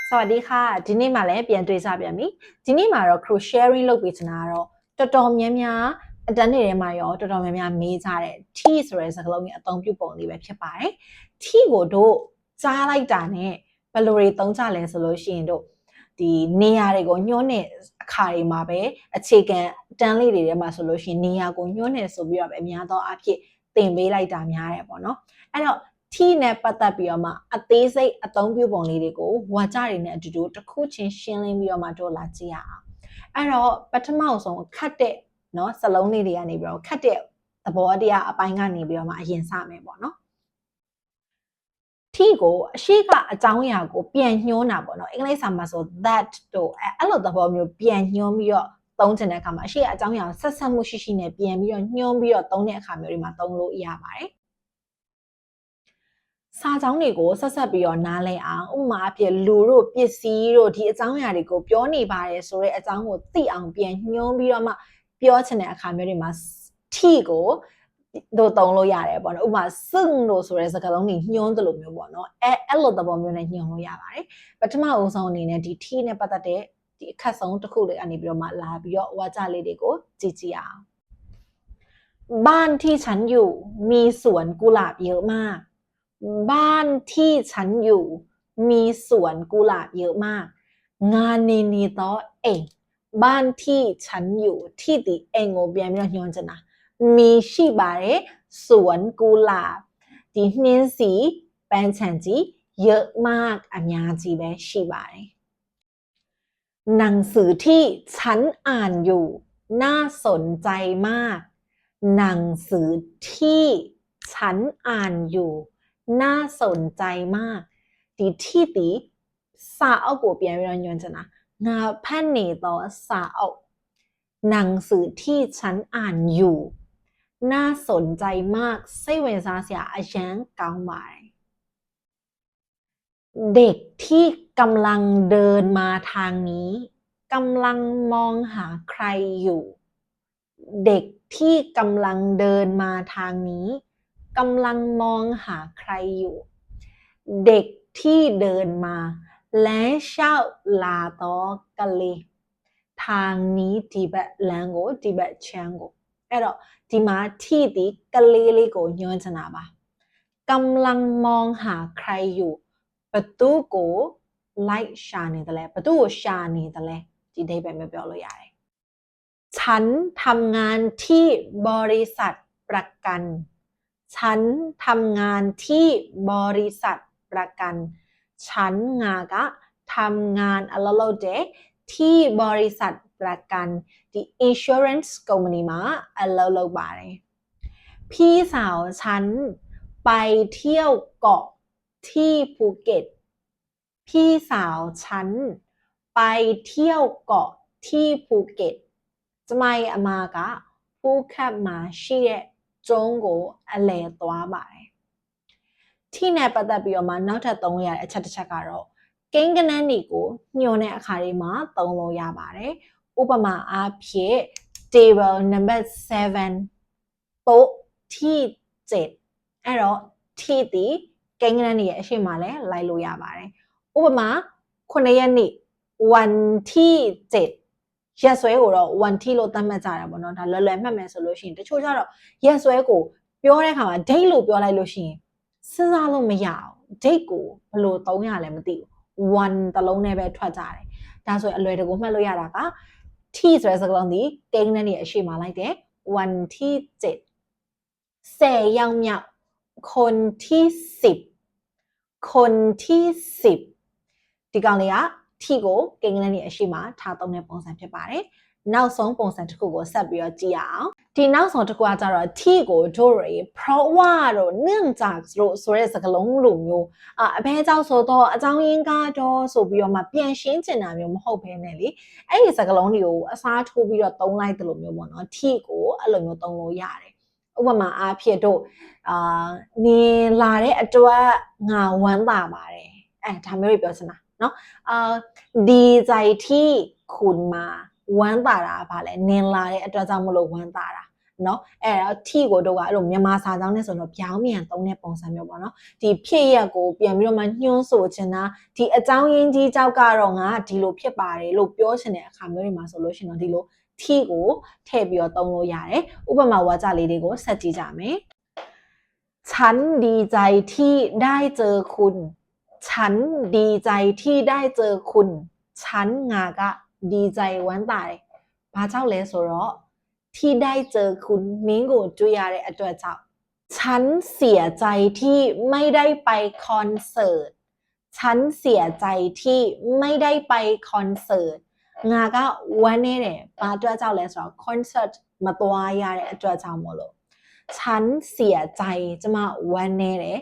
สวัสดีค่ะဒီနေ့မှလည်းပြန်တွေ့ကြပြန်ပြီဒီနေ့မှာတော့ crew sharing လုပ်ပေးချင်တာကတော့တော်တော်များများအတန်းတွေထဲမှာရောတော်တော်များများမေးကြတဲ့ T ဆိုတဲ့စကားလုံးရဲ့အသုံးပြုပုံလေးပဲဖြစ်ပါတယ် T ကိုတို့ကြားလိုက်တာနဲ့ဘယ်လိုတွေသုံးကြလဲဆိုလို့ရှိရင်တို့ဒီနေရာတွေကိုညှိုးတဲ့အခါတွေမှာပဲအခြေခံတန်းလေးတွေထဲမှာဆိုလို့ရှိရင်နေရာကိုညှိုးနေဆိုပြီးတော့ပဲအများသောအားဖြင့်သင်ပေးလိုက်တာများတယ်ပေါ့နော်အဲ့တော့T နဲ့ပတ်သက်ပြီးတော့မှအသေးစိတ်အသုံးပြုပုံလေးတွေကိုဝါကြတွေနဲ့အတူတူတစ်ခုချင်းရှင်းလင်းပြီးတော့မှတို့လာကြည့်ရအောင်အဲ့တော့ပထမဆုံးခတ်တဲ့เนาะစလုံးလေးတွေကနေပြီးတော့ခတ်တဲ့သဘောတရားအပိုင်းကနေပြီးတော့မှအရင်စမယ်ပေါ့နော်T ကိုအရှိကအကြောင်းအရာကိုပြန်ညှိုးတာပေါ့နော်အင်္ဂလိပ်စာမှာဆို that တို့အဲ့လိုသဘောမျိုးပြန်ညှိုးပြီးတော့သုံးချင်တဲ့အခါမှာအရှိကအကြောင်းအရာဆက်ဆက်မှုရှိရှိနဲ့ပြန်ပြီးတော့ညှိုးပြီးတော့သုံးတဲ့အခါမျိုးတွေမှာသုံးလို့ရပါတယ်စာကြောင်းတွေကိုဆက်ဆက်ပြီးတော့နားလဲအောင်ဥပမာအဖြစ်လူတို့ပစ္စည်းတို့ဒီအကြောင်းအရာတွေကိုပြောနေပါတယ်ဆိုတဲ့အကြောင်းကိုသိအောင်ပြန်ညှိုးပြီးတော့မှပြောချင်တဲ့အခါမျိုးတွေမှာ T ကိုတို့သုံးလို့ရတယ်ပေါ့နော်ဥပမာစင်လို့ဆိုတဲ့စကားလုံးတွေညှိုးတယ်လို့မျိုးပေါ့နော်အဲ့လိုသဘောမျိုးနဲ့ညှိုးလို့ရပါတယ်ပထမအဆုံးအနေနဲ့ဒီ T နဲ့ပတ်သက်တဲ့ဒီအခက်ဆုံးတစ်ခုလေးအနေပြီးတော့မှလာပြီးတော့ဝါကြလေးတွေကိုကြည့်ကြည့်အောင်บ้านที่ฉันอยู่มีสวนกุหลาบเยอะมากบ้านที่ฉันอยู่มีสวนกุหลาบเยอะมากงานนี้တော့အိမ်บ้านที่ฉันอยู่ที่ဒီအိမ်ကိုပြန်ပြီးတော့ညွှန်ချင်တာมีရှိပါတယ်สวนกุหลาบဒီနှင်းစီပန်းချံကြီးเยอะมากအများကြီးပဲရှိပါတယ်หนังสือที่ฉันอ่านอยู่น่าสนใจมากหนังสือที่ฉันอ่านอยู่น่าสนใจมากဒီที่ဒီစာအုပ်ကိုပြန်ပြီးတော့ညွှန်ချင်တာငါဖတ်နေသောစာအုပ်หนังสือที่ฉันอ่านอยู่น่าสนใจมากစိတ်ဝင်စားစရာအရန်ကောင်းပါတယ်เด็กที่กำลังเดินมาทางนี้กำลังมองหาใครอยู่เด็กที่กำลังเดินมาทางนี้กำลังมองหาใครอยู่เด็กที่เดินมาและเช่าลาโต้กะลีทางนี้ဒီဘက်လမ်းကိုဒီဘက်ချမ်းကိုအဲ့တော့ဒီမှာထိဒီကလေးလေးကိုညွှန်ချင်တာပါกำลังมองหาใครอยู่ဘသူကို like ရှာနေတယ်လဲဘသူကိုရှာနေတယ်လဲဒီအဓိပ္ပာယ်မျိုးပြောလို့ရတယ်ฉันทำงานที่บริษัทประกันฉันทำงานที่บริษัทประกันฉันงาก็ทำงานอะไรလုပ်တယ်ที่บริษัทประกันဒီ insurance company မှာအလုပ်လုပ်ပါတယ်พี่สาวฉันไปเที่ยวเกาะที่ภูเก็ตพี่สาวฉันไปเที่ยวเกาะที่ภูเก็ตကျမရဲ့အမကဖူးခတ်မှာရှိတဲ့ကျွန်းကိုအလည်သွားပါတယ်ထိနဲ့ပတ်သက်ပြီးတော့မှနောက်ထပ်သုံးလို့ရတဲ့အချက်တစ်ချက်ကတော့ကိန်းဂဏန်းတွေကိုညွှန်တဲ့အခါတွေမှာသုံးလို့ရပါတယ်ဥပမာအားဖြင့် table number 7โต๊ะที่7အဲ့တော့ထိသည်ကိန်းဂဏန်းတွေရဲ့အရှိမလဲလိုက်လို့ရပါတယ်ဥပမာ9ရက်နေ့วันที่7ရက်စွဲကိုတော့ one t လို့သတ်မှတ်ကြတာပေါ့နော်ဒါလွယ်လွယ်မှတ်မယ်ဆိုလို့ရှိရင်တချို့ကျတော့ရက်စွဲကိုပြောတဲ့အခါမှာ date လို့ပြောလိုက်လို့ရှိရင်စဉ်းစားလို့မရအောင် date ကိုဘယ်လိုသုံးရလဲမသိဘူး one တလုံးနဲ့ပဲထွက်ကြတယ်ဒါဆိုရင်အလွယ်တကူမှတ်လို့ရတာက t ဆိုတဲ့စကားလုံးဒီကိန်းနဲ့နေအရှိမလိုက်တယ် one t 7 10ယောက်မြောက်คนที่10คนที่10ဒီကောင်လေးကT ကိုကိန်းဂဏန်းတွေအရှိမထားသုံးတဲ့ပုံစံဖြစ်ပါတယ်နောက်ဆုံးပုံစံတစ်ခုကိုဆက်ပြီးတော့ကြည့်အောင်ဒီနောက်ဆုံးတစ်ခုကကြတော့ T ကိုတို့ရเพราะว่าတို့เนื่องจากတို့ဆိုတဲ့စကားလုံးလိုမျိုးအဘဲကြောင့်ဆိုတော့အကြောင်းရင်းကတော့ဆိုပြီးတော့မှပြန်ရှင်းချင်တာမျိုးမဟုတ်ဘဲနဲ့လေအဲ့ဒီစကားလုံးတွေကိုအစားထိုးပြီးတော့သုံးလိုက်တယ်လို့မျိုးပေါ့နော် T ကိုအဲ့လိုမျိုးသုံးလို့ရတယ်ဥပမာအားဖြင့်တို့နေလာတဲ့အတွက်ငါဝမ်းသာပါတယ်ဒါမျိုးတွေပြောချင်တာเนาะดีใจที่คุณมาဝမ်းသာတာဗာလဲနင်လာတဲ့အတွက်ကြောင့်မလို့ဝမ်းသာတာ နော်အဲ့တော့ T ကိုတို့ကအဲ့လိုမြန်မာစာကြောင်းနဲ့ဆိုတော့ပြောင်းပြန်သုံးတဲ့ပုံစံမျိုးပေါ့နော်ဒီဖြစ်ရက်ကိုပြန်ပြီးတော့မှညွှန်းဆိုချင်တာဒီအကြောင်းရင်းကြီးကြောက်ကတော့ငါဒီလိုဖြစ်ပါတယ်လို့ပြောချင်တဲ့အခါမျိုးတွေမှာဆိုလို့ရှိရင်တော့ဒီလို T ကိုထည့်ပြီးတော့သုံးလို့ရတယ်ဥပမာဝါကျလေးတွေကိုဆက်ကြည့်ကြမယ်ฉันดีใจที่ได้เจอคุณฉันดีใจที่ได้เจอคุณฉันငါကดีใจဝမ်းသာတယ်ဘာကြောင့်လဲဆိုတော့ที่ได้เจอคุณမင်းကိုတွေ့ရတဲ့အတွက်ကြောင့်ฉันเสียใจที่ไม่ได้ไปคอนเสิร์ตฉันเสียใจที่ไม่ได้ไปคอนเสิร์ตငါကဝမ်းနေတယ်ဘာအတွက်ကြောင့်လဲဆိုတော့ concert မသွားရတဲ့အတွက်ကြောင့်မို့လို့ฉันเสียใจကျမဝမ်းနေတယ်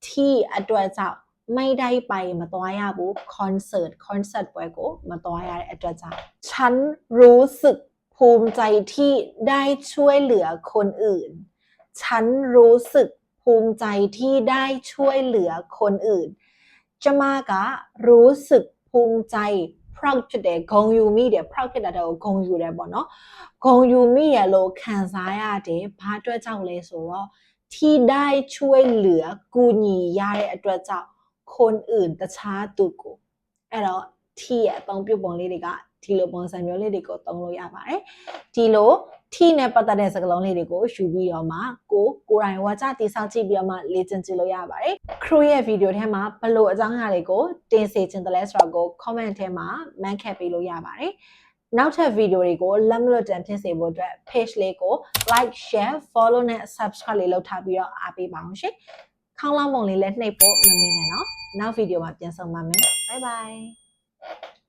ที่အတွက်ကြောင့်ไม่ได้ไปမသွားရဘူး concert ပွဲကိုမသွားရတဲ့အတွက်ကြောင့်ฉันรู้สึกภูมิใจที่ได้ช่วยเหลือคนอื่นฉันรู้สึกภูมิใจที่ได้ช่วยเหลือคนอื่นကျမကรู้สึกภูมิใจ proud ဖြစ်တယ်ဂုဏ်ယူမိတယ် proud ဖြစ်တာတော့ဂုဏ်ယူတယ်ပေါ့နော်ဂုဏ်ယူမိရလို့ခံစားရတယ်ဘာအတွက်ကြောင့်လဲဆိုတော့ที่ได้ช่วยเหลือကူညီရတဲ့အတွက်ကြောင့်คนอื่นတခြားသူကိုအဲ့တော့ T ရဲ့အသုံးပြုပုံလေးတွေကဒီလိုပုံစံမျိုးလေးတွေကိုသုံးလို့ရပါတယ်ဒီလို T နဲ့ပတ်သက်တဲ့စကားလုံးလေးတွေကိုယူပြီးတော့မှကိုယ်တိုင်ဝါကျတိဆောက်ကြည့်ပြီးတော့မှလေ့ကျင့်ကြည့်လို့ရပါတယ် crew ရဲ့ video ထဲမှာဘယ်လိုအကြောင်းအရာတွေကိုတင်စေချင်တယ်လဲဆိုတော့ကို comment ထဲမှာ man ခဲ့ပေးလို့ရပါတယ်နောက်ထပ် video တွေကိုလက်မလွတ်တမ်းဖြစ်စေဖို့အတွက် page လေးကို like share follow နဲ့ subscribe လေးလုပ်ထားပြီးတော့အားပေးပါအောင်ရှင်ခေါင်းလောင်းပုံလေးလည်းနှိပ်ဖို့မမေ့နဲ့နော်နောက် video မှာပြန်ဆုံပါမယ် bye bye